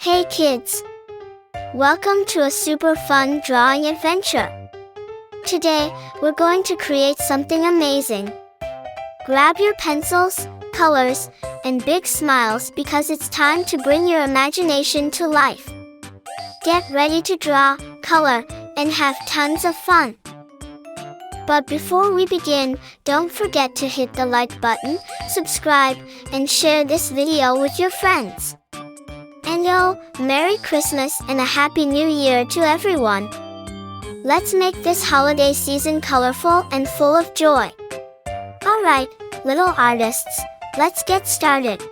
Hey kids! Welcome to a super fun drawing adventure. Today, we're going to create something amazing. Grab your pencils, colors, and big smiles because it's time to bring your imagination to life. Get ready to draw, color, and have tons of fun. But before we begin, don't forget to hit the like button, subscribe, and share this video with your friends. And Merry Christmas and a Happy New Year to everyone! Let's make this holiday season colorful and full of joy. Alright, little artists, let's get started.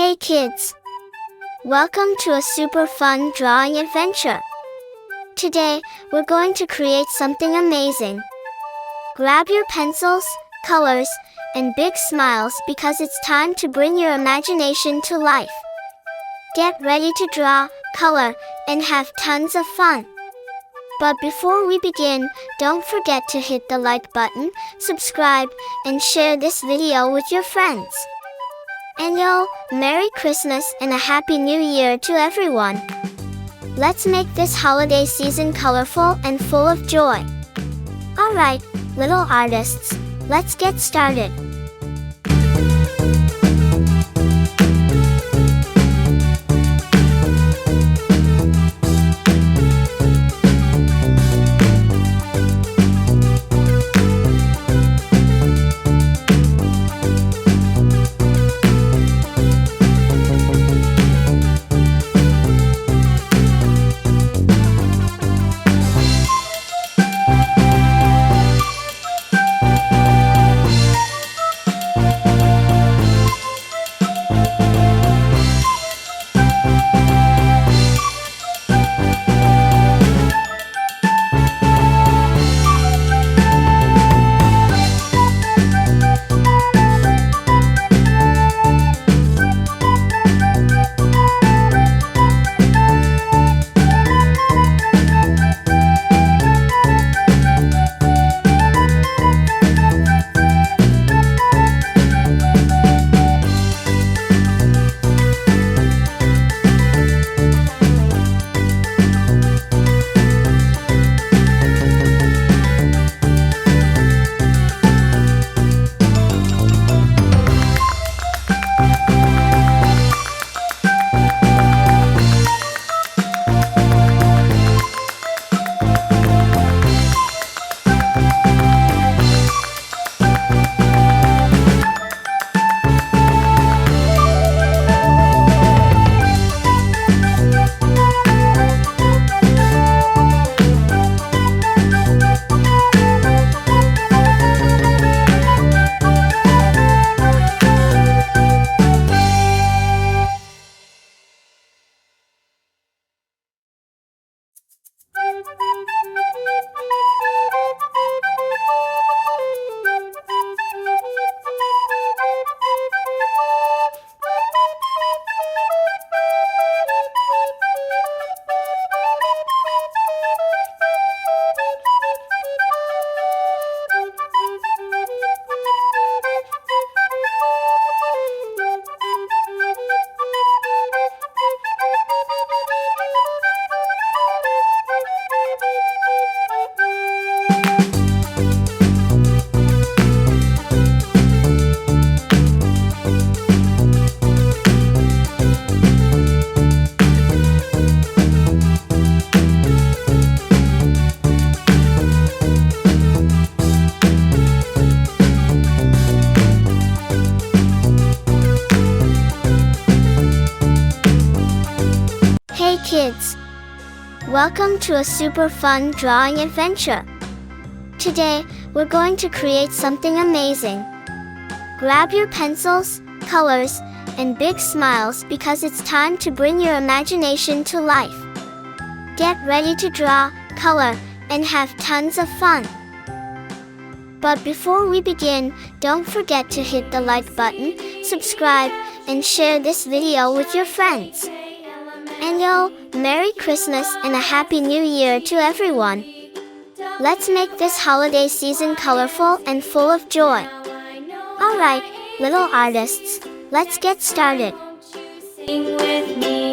Hey kids! Welcome to a super fun drawing adventure. Today, we're going to create something amazing. Grab your pencils, colors, and big smiles because it's time to bring your imagination to life. Get ready to draw, color, and have tons of fun. But before we begin, don't forget to hit the like button, subscribe, and share this video with your friends. And Merry Christmas and a Happy New Year to everyone! Let's make this holiday season colorful and full of joy. Alright, little artists, let's get started. Hey kids! Welcome to a super fun drawing adventure. Today, we're going to create something amazing. Grab your pencils, colors, and big smiles because it's time to bring your imagination to life. Get ready to draw, color, and have tons of fun. But before we begin, don't forget to hit the like button, subscribe, and share this video with your friends. And Merry Christmas and a Happy New Year to everyone. Let's make this holiday season colorful and full of joy. Alright, little artists, let's get started. Sing with me.